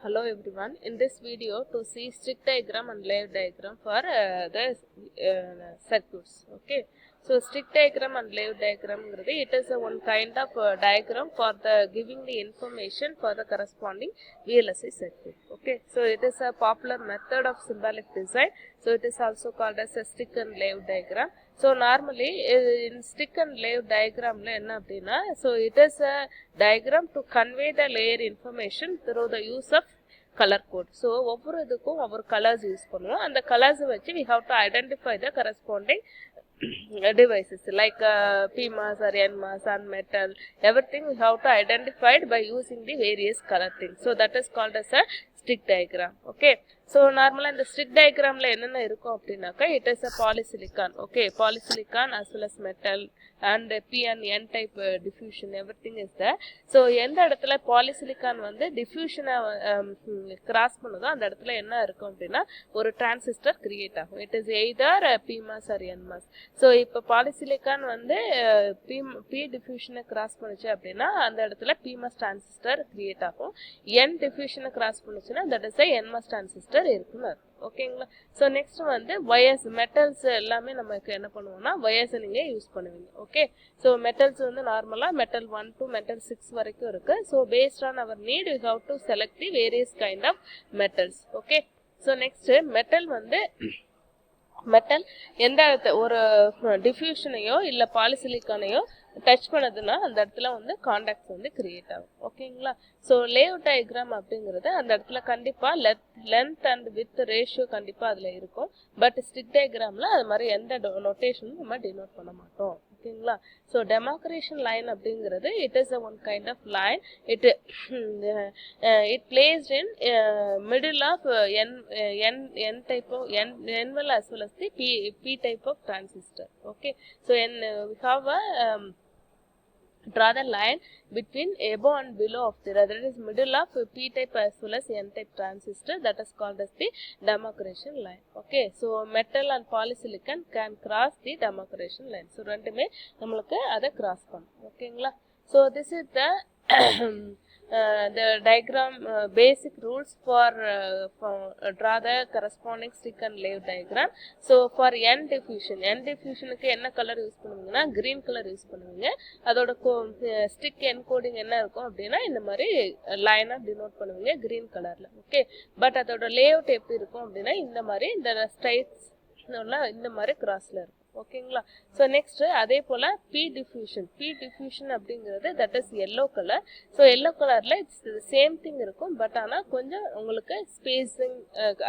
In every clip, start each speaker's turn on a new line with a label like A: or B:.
A: Hello everyone. In this video to see stick diagram and layout diagram for the circuits. Okay. So stick diagram and layout diagram it is one kind of diagram for the giving the information for the corresponding VLSI circuit. Okay. So it is a popular method of symbolic design. So it is also called as a stick and layout diagram. So normally in stick and layout diagram so it is a diagram to convey the layer information through the use of color code. So ஒவ்வொரு இதுக்கும் ஒவ்வொரு colors use பண்ணுவோம். அந்த colors வச்சு we have to identify the corresponding devices like PMOS or NMOS and metal. Everything we have to identify by using the various color things. So that is called as a stick diagram. Okay. So normally in the stick diagram la enna irukum appadinaka it is a polysilicon. Okay, polysilicon as well as metal and P and N type diffusion, everything is there. So எந்த இடத்துல polysilicon வந்து diffusion cross பண்ணுதோ அந்த இடத்துல என்ன இருக்கும் அப்படின்னா ஒரு transistor create ஆகும். It is either PMOS or NMOS. So இப்போ polysilicon வந்து P diffusion cross பண்ணுச்சு அப்படின்னா அந்த இடத்துல PMOS transistor create ஆகும். N diffusion cross பண்ணுச்சுன்னா that is a NMOS transistor இருக்குன்னு. ஓகேங்களா. ஸோ நெக்ஸ்ட் வந்து வயர்ஸ் மெட்டல்ஸ் எல்லாமே நமக்கு என்ன பண்ணுவோம்னா வயர்ஸை நீங்கள் யூஸ் பண்ணுவீங்க. ஓகே. ஸோ மெட்டல்ஸ் வந்து நார்மலாக மெட்டல் 1 to மெட்டல் 6 வரைக்கும் இருக்கு. So based on our need you have to select the various kind of metals. Okay. So next metal வந்து மெட்டல் எந்த ஒரு டிஃப்யூஷனையோ இல்லை பாலிசிலிக்கானையோ டச் பண்ணதுன்னா அந்த இடத்துல வந்து காண்டாக்ட்ஸ் வந்து கிரியேட் ஆகும். ஓகேங்களா. ஸோ லேஅவுட் டயக்ராம் அப்படிங்கிறது அந்த இடத்துல கண்டிப்பாக லென்த் அண்ட் வித் ரேஷியோ கண்டிப்பாக அதில் இருக்கும். பட் ஸ்டிக் டயக்ராமில் அது மாதிரி எந்த நொட்டேஷனும் நம்ம டினோட் பண்ண மாட்டோம். ஓகேங்களா. ஸோ டெமார்கேஷன் லைன் அப்படிங்கிறது it is one kind of line. It placed in middle of n type of n well as well as the p type of transistor. Okay. So we have a draw the line between above and below of the that is middle of p type as well as n type transistor, that is called as the demarcation line. Okay. So metal and polysilicon can cross the demarcation line. So ரெண்டுமே நமக்கு அதை cross பண்ணும். ஓகேங்களா. So this is the diagram basic rules for draw the corresponding stick and layout diagram. So for n diffusion க்கு என்ன colour use பண்ணுவீங்கன்னா green colour use பண்ணுவீங்க. அதோட stick encoding என்ன இருக்கும் அப்படின்னா இந்த மாதிரி லைனா டினோட் பண்ணுவீங்க green கலர்ல. ஓகே. பட் அதோட லேஅவுட் எப்படி இருக்கும் அப்படின்னா இந்த மாதிரி இந்த ஸ்ட்ரைட்ஸ் இந்த மாதிரி கிராஸ்ல இருக்கும். ஓகேங்களா. ஸோ நெக்ஸ்ட் அதே போல பி டிஃப்யூஷன் அப்படிங்கிறது that is yellow colour. So yellow கலர்ல இட்ஸ் சேம் திங் இருக்கும். பட் ஆனால் கொஞ்சம் உங்களுக்கு ஸ்பேசிங்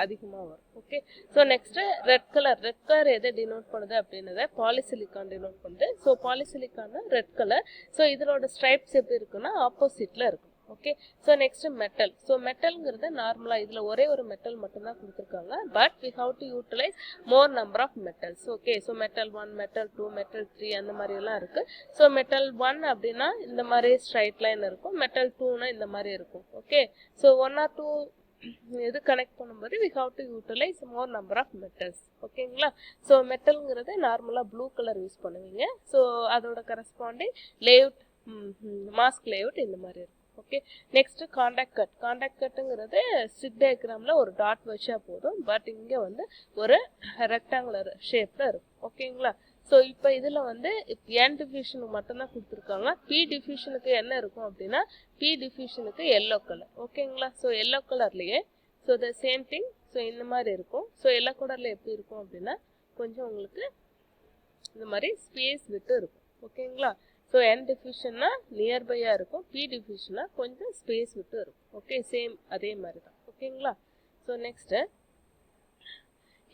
A: அதிகமாக வரும். Okay. So next red colour எதை டினோட் பண்ணுது அப்படின்றத பாலிசிலிக்கான் டினோட் பண்ணுது. So polysilicon red colour. So இதனோட ஸ்ட்ரைப்ஸ் எப்படி இருக்குன்னா ஆப்போசிட்ல இருக்கும். Okay. So next metal. So மெட்டல்ங்கிறது நார்மலாக இதில் ஒரே ஒரு மெட்டல் மட்டும்தான் கொடுத்துருக்காங்க. But we have to utilise more number of metals. Okay. So metal 1 metal 2 metal 3 அந்த மாதிரி எல்லாம் இருக்கு. ஸோ மெட்டல் 1 அப்படின்னா இந்த மாதிரி ஸ்ட்ரைட் லைன் இருக்கும். மெட்டல் 2னா இந்த மாதிரி இருக்கும். ஓகே. ஸோ 1 or 2 இது கனெக்ட் பண்ணும்போது we have to utilise more number of metals. ஓகேங்களா. ஸோ மெட்டல்ங்கிறது நார்மலாக ப்ளூ கலர் யூஸ் பண்ணுவீங்க. ஸோ அதோட கரஸ்பாண்டிங் லேஅவுட் மாஸ்க் லேஅவுட் இந்த மாதிரி இருக்கும். ஓகே. நெக்ஸ்ட் காண்டாக்ட் கட்டுங்கிறது ஸ்டிக் டயக்ராம்ல ஒரு டாட் வச்சா போதும். பட் இங்க வந்து ஒரு ரெக்டாங்குலர் ஷேப்ல இருக்கும். ஓகேங்களா. ஸோ இப்போ இதில் வந்து n டிஃப்யூஷனுக்கு மட்டும்தான் கொடுத்துருக்காங்க. பி டிஃப்யூஷனுக்கு என்ன இருக்கும் அப்படின்னா பி டிஃப்யூஷனுக்கு எல்லோ கலர். ஓகேங்களா. ஸோ எல்லோ கலர்லேயே so the same thing. So இந்த மாதிரி இருக்கும். ஸோ எல்லோ கலரில் எப்படி இருக்கும் அப்படின்னா கொஞ்சம் உங்களுக்கு இந்த மாதிரி ஸ்பேஸ் விட்டு இருக்கும். ஓகேங்களா. ஸோ n டிஃப்யூஷன்னா நியர்பையாக இருக்கும். பி டிஃப்யூஷன்னா கொஞ்சம் ஸ்பேஸ் விட்டு இருக்கும். ஓகே. சேம் அதே மாதிரி தான். ஓகேங்களா. ஸோ நெக்ஸ்ட்டு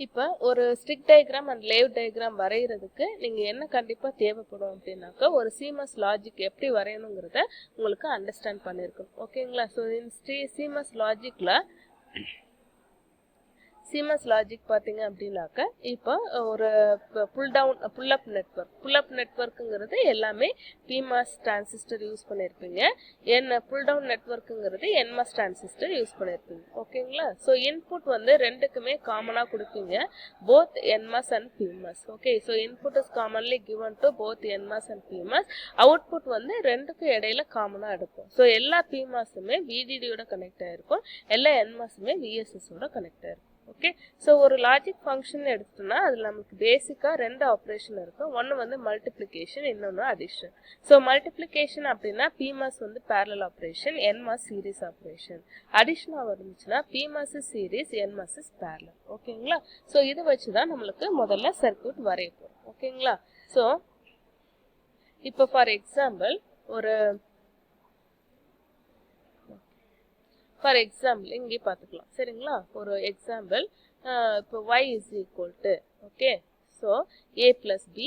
A: இப்போ ஒரு stick diagram and layout diagram வரைகிறதுக்கு நீங்கள் என்ன கண்டிப்பாக தேவைப்படும் அப்படின்னாக்கா ஒரு சீமஸ் லாஜிக் எப்படி வரையணுங்கிறத உங்களுக்கு அண்டர்ஸ்டாண்ட் பண்ணியிருக்கணும். ஓகேங்களா. ஸோ சீமஸ் லாஜிக்கில் CMOS லாஜிக் பார்த்தீங்க அப்படின்னாக்க இப்போ ஒரு புல் அப் நெட்வொர்க்குங்கிறது எல்லாமே PMOS டிரான்சிஸ்டர் யூஸ் பண்ணியிருப்பீங்க. புல் டவுன் நெட்வொர்க்குங்கிறது NMOS டிரான்சிஸ்டர் யூஸ் பண்ணியிருப்பீங்க. ஓகேங்களா? ஸோ இன்புட் வந்து ரெண்டுக்குமே காமனாக கொடுப்பீங்க, both NMOS and PMOS. Okay, so input is commonly given to both NMOS and PMOS. Output வந்து ரெண்டுக்கும் இடையில காமனாக எடுக்கும். ஸோ எல்லா PMOSுமே VDDயோட கனெக்ட் ஆகிருக்கும், எல்லா NMOSுமே VSSோட கனெக்ட் ஆகிருக்கும். ஓகே, ஸோ ஒரு லாஜிக் ஃபங்க்ஷன் எடுத்துட்டோம்னா அதில் நமக்கு பேசிக்காக ரெண்டு ஆப்ரேஷன் இருக்கும். ஒன்று வந்து மல்டிப்ளிகேஷன், இன்னொன்று அடிஷன். ஸோ மல்டிப்ளிகேஷன் அப்படின்னா PMOS வந்து parallel operation, NMOS series operation. அடிஷனாக வந்துச்சுன்னா PMOS சீரிஸ், NMOS பேரலல். ஓகேங்களா? ஸோ இதை வச்சு தான் நம்மளுக்கு முதல்ல சர்க்யூட் வரைய போகிறோம். ஓகேங்களா? ஸோ இப்போ ஃபார் எக்ஸாம்பிள் இங்கே பார்த்துக்கலாம். சரிங்களா? ஒரு எக்ஸாம்பிள், இப்போ y is equal to, okay, so a plus b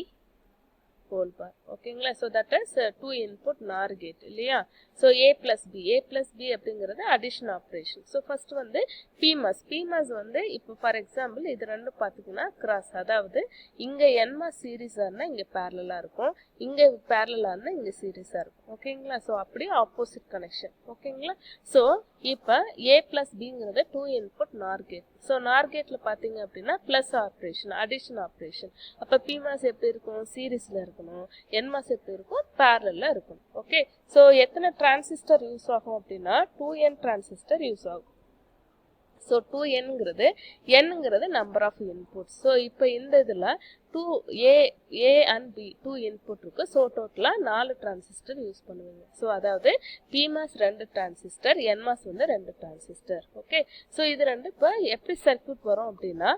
A: whole bar. ஓகேங்களா? So that is 2 input NOR gate இல்லையா? ஸோ a plus b அப்படிங்கிறது அடிஷன் ஆப்ரேஷன். ஸோ ஃபர்ஸ்ட் வந்து PMOS வந்து இப்போ ஃபார் எக்ஸாம்பிள் இது ரெண்டும் பார்த்தீங்கன்னா கிராஸ், அதாவது இங்கே NMOS சீரீஸாக இருந்தால் இங்கே பேரலாக இருக்கும், இங்கே பேரலாக இருந்தால் இங்கே சீரீஸாக இருக்கும். ஓகேங்களா? ஸோ அப்படியே ஆப்போசிட் கனெக்ஷன். ஓகேங்களா? ஸோ இப்போ a plus bங்கிறது 2 input NOR gate. So நார் கேட்டில் பார்த்தீங்க அப்படின்னா ப்ளஸ் ஆப்ரேஷன், அடிஷன் ஆப்ரேஷன். அப்போ PMOS எப்படி இருக்கும்? சீரீஸில் இருக்கணும். NMOS எப்படி இருக்கும்? பேரலில் இருக்கணும். ஓகே, ஸோ எத்தனை டிரான்சிஸ்டர் யூஸ் ஆகும் அப்படின்னா 2n டிரான்சிஸ்டர் யூஸ் ஆகும். ஸோ 2nங்கிறது நம்பர் ஆஃப் இன்புட்ஸ். ஸோ இப்போ இந்த இதில் 2a அண்ட் b 2 இன்புட் இருக்கு. ஸோ டோட்டலாக 4 டிரான்சிஸ்டர் யூஸ் பண்ணுவீங்க. ஸோ அதாவது PMOS 2 டிரான்சிஸ்டர், NMOS வந்து 2 டிரான்சிஸ்டர். ஓகே, ஸோ இது ரெண்டு இப்போ எப்படி சர்க்யூட் வரும் அப்படின்னா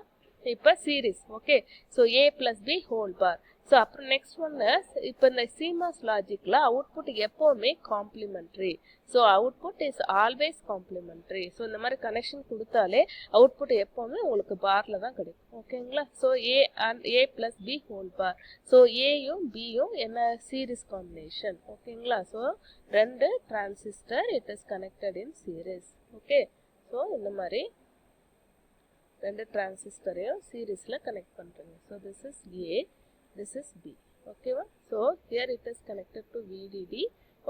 A: இப்போ series. Okay, so a plus b whole bar. So அப்புறம் நெக்ஸ்ட் ஒன்று, இப்போ இந்த CMOS லாஜிக்கில் அவுட்புட் எப்போவுமே complementary. So output is always complementary. So இந்த மாதிரி கனெக்ஷன் கொடுத்தாலே அவுட்புட் எப்போவுமே உங்களுக்கு பாரில் தான் கிடைக்கும். ஓகேங்களா? So a plus b whole bar. So ஏயும் பியும் என்ன? Series combination. ஓகேங்களா? So 2 transistor it is connected in series. Okay, so இந்த மாதிரி 2 டிரான்சிஸ்டரையும் சீரீஸில் கனெக்ட் பண்ணுறீங்க. So this is A, this is B. ஓகேவா? So here it is connected to VDD.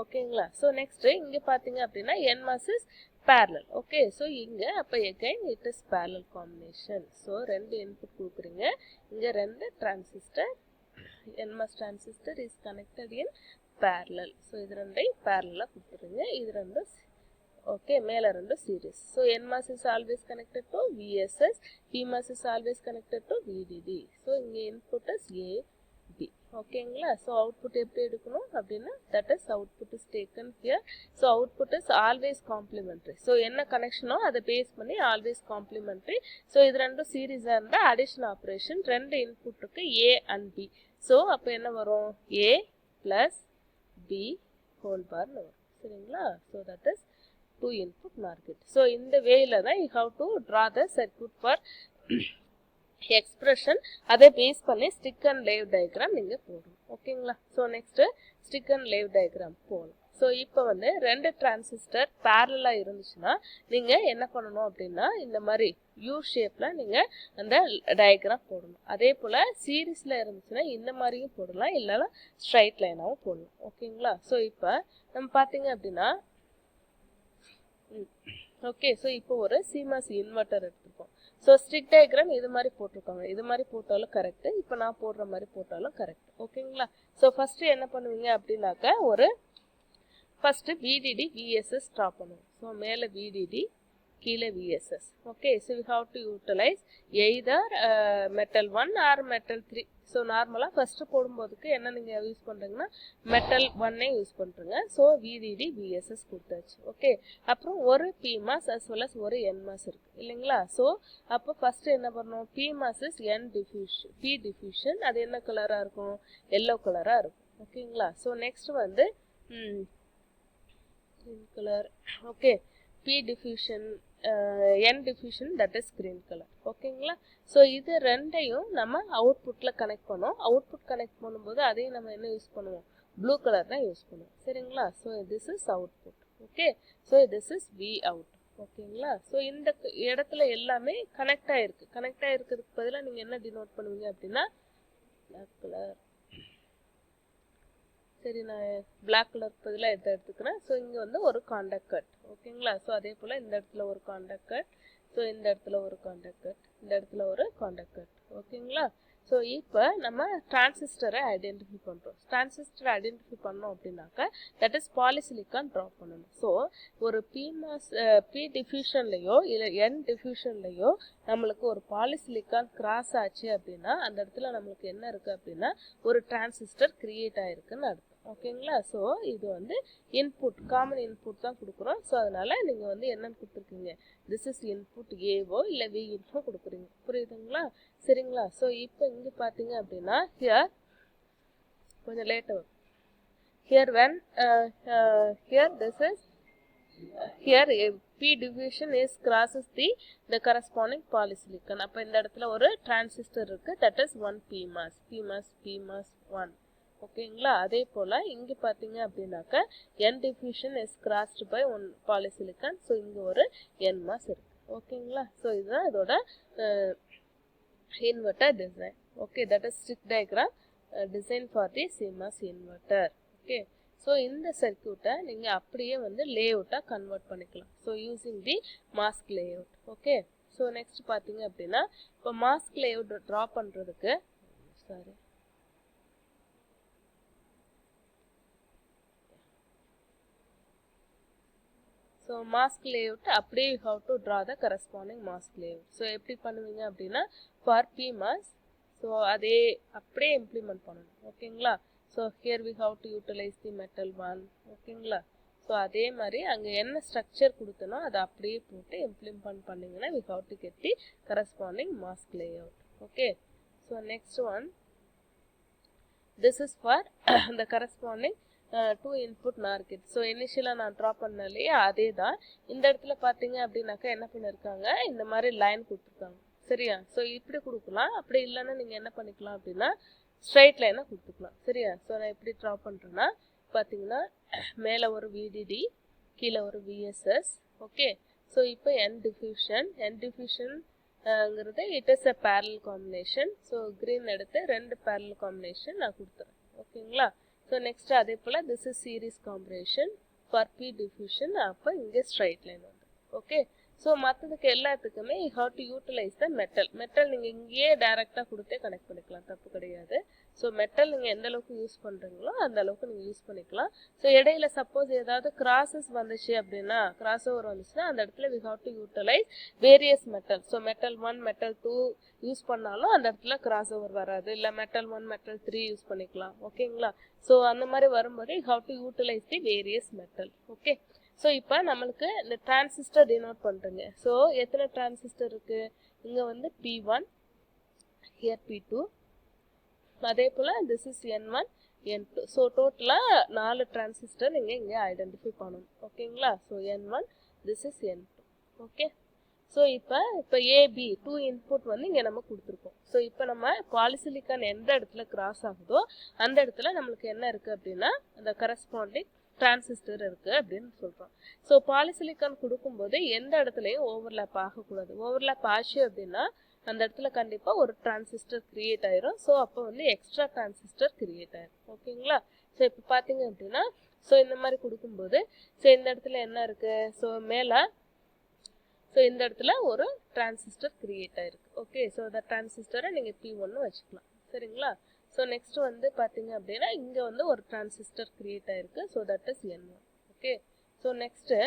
A: ஓகேங்களா? ஸோ நெக்ஸ்ட் இங்கே பார்த்தீங்க அப்படின்னா NMOS is parallel. Okay, so இங்கே அப்போ again it is parallel combination. So 2 input கொடுக்குறீங்க, இங்கே 2 transistor, NMOS transistor is connected in parallel. So இது ரெண்டையும் பேரலாக கொடுத்துருங்க. இது ரெண்டும் ஓகே, மேலே 2 series. So NMOS is always connected to VSS, PMOS is always connected to VDD. So இங்கே இன்புட் இஸ் A, B. ஓகேங்களா? ஸோ அவுட்புட் எப்படி எடுக்கணும் அப்படின்னா that is output is taken here. So output is always complementary. So என்ன கனெக்ஷனோ அதை base பண்ணி always complementary. So இது ரெண்டும் சீரீஸாக இருந்தால் அடிஷன் ஆப்ரேஷன், 2 இன்புட் இருக்கு A அண்ட் B. ஸோ அப்போ என்ன வரும்? A plus B ஹோல் பார்னு வரும். சரிங்களா? So that is 2 input NOR gate. So in the way தான் you have to draw the circuit for expression. அதை பேஸ் பண்ணி stick and wave diagram நீங்க போடணும். ஓகேங்களா? So next stick and wave diagram போகணும். So இப்போ வந்து 2 டிரான்சிஸ்டர் பேரலாக இருந்துச்சுன்னா நீங்கள் என்ன பண்ணணும் அப்படின்னா இந்த மாதிரி யூ ஷேப்பில் நீங்கள் அந்த டயக்ராம் போடணும். அதே போல் சீரீஸில் இருந்துச்சுன்னா இந்த மாதிரியும் போடலாம், இல்லைனா ஸ்ட்ரைட் லைனாகவும் போடலாம். ஓகேங்களா? ஸோ இப்போ நம்ம பார்த்தீங்க அப்படின்னா ஓகே, ஸோ இப்போ ஒரு CMOS இன்வெர்ட்டர் எடுத்துருக்கோம். ஸோ ஸ்டிக் டயக்ராம் இது மாதிரி போட்டிருக்காங்க, இது மாதிரி போட்டாலும் கரெக்டு, இப்போ நான் போடுற மாதிரி போட்டாலும் கரெக்ட். ஓகேங்களா? ஸோ ஃபஸ்ட்டு என்ன பண்ணுவீங்க அப்படின்னாக்கா ஃபஸ்ட்டு VDD VSS ட்ரா பண்ணுவோம். ஸோ மேலே VDD, கீழே VSS. Okay, so we have to utilise either metal 1 or metal 3. So நார்மலாக ஃபஸ்ட்டு போடும்போதுக்கு என்ன நீங்கள் யூஸ் பண்ணுறீங்கன்னா மெட்டல் 1 யூஸ் பண்ணுறீங்க. ஸோ VDD VSS கொடுத்தாச்சு. ஓகே, அப்புறம் ஒரு PMOS as well as ஒரு NMOS இருக்குது இல்லைங்களா? ஸோ அப்போ ஃபஸ்ட்டு என்ன பண்ணணும்? PMOS is P diffusion. அது என்ன கலராக இருக்கும்? எல்லோ கலராக இருக்கும். ஓகேங்களா? ஸோ நெக்ஸ்ட் வந்து green color. Okay, P diffusion, N diffusion, that is green color. ஓகேங்களா? ஸோ இது ரெண்டையும் நம்ம அவுட்புட்டில் கனெக்ட் பண்ணோம். அவுட்புட் கனெக்ட் பண்ணும்போது அதையும் நம்ம என்ன யூஸ் பண்ணுவோம்? ப்ளூ கலர் தான் யூஸ் பண்ணுவோம். சரிங்களா? So this is output. Okay, so this is V out. ஓகேங்களா. ஸோ இந்த இடத்துல எல்லாமே கனெக்ட் ஆயிருக்கு. கனெக்ட் ஆயிருக்கிறதுக்கு பதிலாக நீங்கள் என்ன டினோட் பண்ணுவீங்க அப்படின்னா பிளாக் கலர். சரி, நான் பிளாக் கலர் பதிலாக எதை எடுத்துக்கிறேன். ஸோ இங்கே வந்து ஒரு காண்டாக்ட் கட். ஓகேங்களா. ஸோ அதே போல் இந்த இடத்துல ஒரு காண்டாக்ட் கட். ஸோ இந்த இடத்துல ஒரு காண்டாக்ட் கட், இந்த இடத்துல ஒரு காண்டாக்ட் கட். ஓகேங்களா. ஸோ இப்போ நம்ம டிரான்சிஸ்டரை ஐடென்டிஃபை பண்ணுறோம். டிரான்சிஸ்டரை ஐடென்டிஃபை பண்ணோம் அப்படின்னாக்கா தட் இஸ் பாலிசிலிக்கான் ட்ரா பண்ணணும். ஸோ ஒரு பி டிஃப்யூஷன்லையோ இல்லை என் டிஃப்யூஷன்லையோ நம்மளுக்கு ஒரு பாலிசிலிக்கான் கிராஸ் ஆச்சு அப்படின்னா அந்த இடத்துல நம்மளுக்கு என்ன இருக்குது அப்படின்னா ஒரு டிரான்சிஸ்டர் கிரியேட் ஆயிருக்குன்னு அர்த்தம். ஓகேங்களா. ஸோ இது வந்து இன்புட், காமன் இன்புட் தான் கொடுக்குறோம். ஸோ அதனால நீங்கள் வந்து என்னன்னு கொடுத்துருக்கீங்க, திஸ் இஸ் இன்புட் ஏவோ இல்லை வி இன்போ கொடுக்குறீங்க. புரியுதுங்களா. சரிங்களா. ஸோ இப்போ இங்கே பார்த்தீங்க அப்படின்னா ஹியர் கொஞ்சம் லேட்டாக here when here this is here p division is crosses the corresponding polysilicon. அப்போ இந்த இடத்துல ஒரு டிரான்சிஸ்டர் இருக்கு, that is 1 PMOS 1. ஓகேங்களா. அதே போல் இங்கே பார்த்தீங்க அப்படின்னாக்க n diffusion is crossed by 1 polysilicon. So இங்கே ஒரு NMOS இருக்கு. ஓகேங்களா. ஸோ இதுதான் இதோட inverter design. Okay, that is stick diagram design for the CMOS inverter. Okay. So இந்த சர்க்யூட்டை நீங்கள் அப்படியே வந்து லேஅவுட்டாக கன்வெர்ட் பண்ணிக்கலாம். So using the mask layout. Okay. So next பார்த்தீங்க அப்படின்னா இப்போ மாஸ்க் லேஅவுட் ட்ரா பண்ணுறதுக்கு ஸோ மாஸ்க் லேஅவுட் அப்படியே you have to draw the corresponding mask layout. So எப்படி பண்ணுவீங்க அப்படின்னா ஃபார் PMOS ஸோ அதே அப்படியே இம்ப்ளிமெண்ட் பண்ணணும். ஓகேங்களா. So here we have to utilize the metal one. ஓகேங்களா. ஸோ அதே மாதிரி அங்கே என்ன ஸ்ட்ரக்சர் கொடுத்தனோ அதை அப்படியே போட்டு இம்ப்ளிமெண்ட் பண்ணிங்கன்னா we have to get the corresponding mask layout. Okay. So next one this is for the corresponding two input NOR gate. So இனிஷியலாக நான் ட்ரா பண்ண இல்லையா அதே தான். இந்த இடத்துல பார்த்தீங்க அப்படின்னாக்கா என்ன பண்ணியிருக்காங்க, இந்த மாதிரி லைன் கொடுத்துருக்காங்க. சரியா. ஸோ இப்படி கொடுக்கலாம். அப்படி இல்லைன்னா நீங்கள் என்ன பண்ணிக்கலாம் அப்படின்னா ஸ்ட்ரைட் லைனாக கொடுத்துக்கலாம். சரியா. ஸோ நான் எப்படி ட்ரா பண்ணுறேன்னா பார்த்தீங்கன்னா மேலே ஒரு VDD கீழே ஒரு VSS. ஓகே. ஸோ இப்போ n டிஃப்யூஷன்ங்கிறது it is a parallel combination. So green எடுத்து 2 பேரலல் காம்பினேஷன் நான் கொடுத்துறேன். ஓகேங்களா. ஸோ நெக்ஸ்ட் அதே போல் this is series combination for P diffusion. அப்போ இங்கே ஸ்ட்ரைட் லைன் வந்து. ஓகே. ஸோ மற்றதுக்கு எல்லாத்துக்குமே you have to utilize the metal நீங்கள் இங்கேயே டைரெக்டாக கொடுத்தே கனெக்ட் பண்ணிக்கலாம், தப்பு கிடையாது. ஸோ மெட்டல் நீங்கள் எந்த அளவுக்கு யூஸ் பண்ணுறீங்களோ அந்த அளவுக்கு நீங்கள் யூஸ் பண்ணிக்கலாம். ஸோ இடையில சப்போஸ் ஏதாவது கிராஸஸ் வந்துச்சு அப்படின்னா, கிராஸ் ஓவர் வந்துச்சுன்னா அந்த இடத்துல we have to utilise various metal. So metal 1 metal 2 use பண்ணாலும் அந்த இடத்துல கிராஸ் ஓவர் வராது. இல்லை மெட்டல் 1 மெட்டல் 3 யூஸ் பண்ணிக்கலாம். ஓகேங்களா. ஸோ அந்த மாதிரி வரும்போது you have to utilise the various metal. Okay. So இப்போ நம்மளுக்கு இந்த டிரான்சிஸ்டர் டினோட் பண்ணுறேங்க. ஸோ எத்தனை டிரான்சிஸ்டர் இருக்குது, இங்கே வந்து P1 ஹியர் P2 அதே போல் this is N1 N2. So டோட்டலாக 4 டிரான்சிஸ்டர் நீங்கள் இங்கே ஐடென்டிஃபை பண்ணணும். ஓகேங்களா. So N1 this is N2. Okay. So இப்போ AB 2 இன்புட் வந்து இங்கே நம்ம கொடுத்துருக்கோம். ஸோ இப்போ நம்ம பாலிசிலிக்கான் எந்த இடத்துல கிராஸ் ஆகுதோ அந்த இடத்துல நம்மளுக்கு என்ன இருக்குது அப்படின்னா அந்த கரஸ்பாண்டிங் டிரான்சிஸ்டர் இருக்குது அப்படின்னு சொல்கிறோம். ஸோ பாலிசிலிக்கான் கொடுக்கும்போது எந்த இடத்துலையும் ஓவர்லேப் ஆகக்கூடாது. ஓவர்லேப் ஆச்சு அப்படின்னா அந்த இடத்துல கண்டிப்பாக ஒரு டிரான்சிஸ்டர் கிரியேட் ஆயிரும். ஸோ அப்போ வந்து எக்ஸ்ட்ரா டிரான்சிஸ்டர் கிரியேட் ஆயிரும். ஓகேங்களா. ஸோ இப்போ பார்த்தீங்க அப்படின்னா ஸோ இந்த மாதிரி கொடுக்கும்போது ஸோ இந்த இடத்துல என்ன இருக்குது, ஸோ மேலே ஸோ இந்த இடத்துல ஒரு டிரான்சிஸ்டர் கிரியேட் ஆயிருக்கு. ஓகே. ஸோ அந்த டிரான்சிஸ்டரை நீங்கள் P1 வச்சுக்கலாம். சரிங்களா. ஸோ நெக்ஸ்ட் வந்து பார்த்தீங்க அப்படின்னா இங்கே வந்து ஒரு டிரான்சிஸ்டர் கிரியேட் ஆயிருக்கு. So that is N1. Okay. So next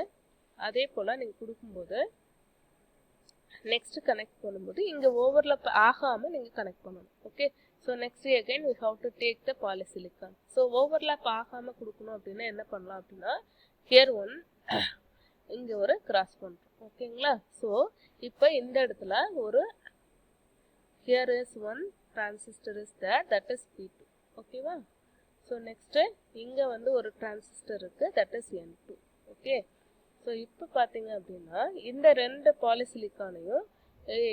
A: அதே போல் நீங்கள் கொடுக்கும்போது நெக்ஸ்ட் கனெக்ட் பண்ணும்போது இங்கே ஓவர்லப் ஆகாமல் நீங்கள் கனெக்ட் பண்ணணும். Okay. So next again we have to take the polysilicon. So overlap ஆகாமல் கொடுக்கணும் அப்படின்னா என்ன பண்ணலாம் அப்படின்னா ஹியர் ஒன் இங்கே ஒரு கிராஸ் பண்ணுறோம். ஓகேங்களா. ஸோ இப்போ இந்த இடத்துல ஒரு here is one transistor is there, that is P2. ஓகேவா. ஸோ நெக்ஸ்ட்டு இங்கே வந்து ஒரு டிரான்சிஸ்டர் இருக்குது, that is N2. Okay. So இப்போ பார்த்தீங்க அப்படின்னா இந்த 2 பாலிசிலிக்கானையும்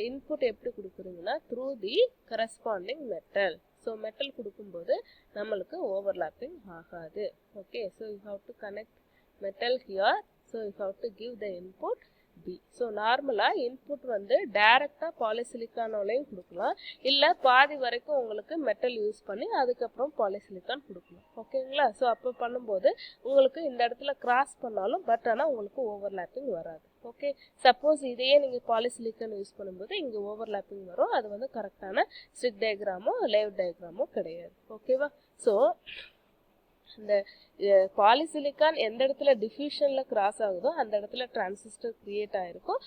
A: இன்புட் எப்படி கொடுக்குறீங்கன்னா through the corresponding metal. So metal கொடுக்கும்போது நம்மளுக்கு ஓவர்லாப்பிங் ஆகாது. Okay. So you have to connect metal here. So you have to give the input P. So நார்மலாக இன்புட் வந்து டைரெக்டாக பாலிசிலிக்கானோலையும் கொடுக்கலாம், இல்லை பாதி வரைக்கும் உங்களுக்கு மெட்டல் யூஸ் பண்ணி அதுக்கப்புறம் பாலிசிலிக்கான் கொடுக்கலாம். ஓகேங்களா? ஸோ அப்போ பண்ணும்போது உங்களுக்கு இந்த இடத்துல கிராஸ் பண்ணாலும் பட் ஆனால் உங்களுக்கு ஓவர்லேப்பிங் வராது. ஓகே, சப்போஸ் இதையே நீங்கள் பாலிசிலிக்கான் யூஸ் பண்ணும்போது இங்கே ஓவர்லேப்பிங் வரும். அது வந்து கரெக்டான ஸ்டிக் டயக்ராமோ லேவ் டயக்ராமோ கிடையாது. ஓகேவா? ஸோ இந்த பாலிசிலிக்கான் எந்த இடத்துல டிஃப்யூஷனில் கிராஸ் ஆகுதோ அந்த இடத்துல டிரான்சிஸ்டர் கிரியேட் ஆகிருக்கும்.